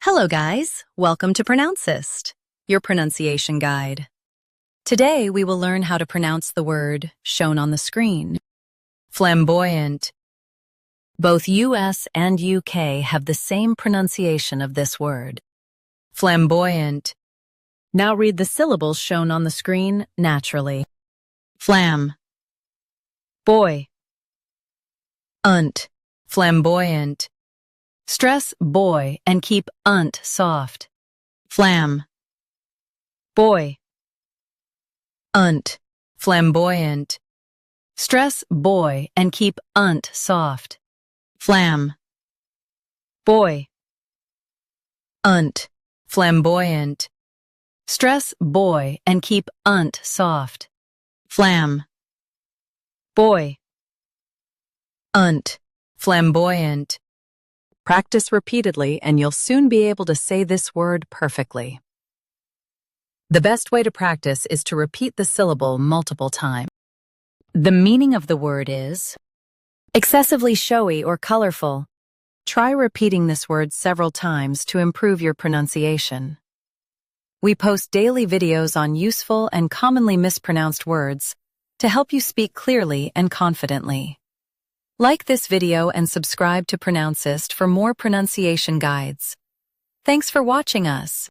Hello guys, welcome to Pronouncist, your pronunciation guide. Today we will learn how to pronounce the word shown on the screen. Flamboyant. Both US and UK have the same pronunciation of this word. Flamboyant. Now read the syllables shown on the screen naturally. Flam. Boy. Unt. Flamboyant. Stress boy and keep unt soft. Flam. Boy. Unt. Flamboyant. Stress boy and keep unt soft. Flam. Boy. Unt. Flamboyant. Stress boy and keep unt soft. Flam. Boy. Unt. Flamboyant. Practice repeatedly and you'll soon be able to say this word perfectly. The best way to practice is to repeat the syllable multiple times. The meaning of the word is excessively showy or colorful. Try repeating this word several times to improve your pronunciation. We post daily videos on useful and commonly mispronounced words to help you speak clearly and confidently. Like this video and subscribe to Pronouncist for more pronunciation guides. Thanks for watching us.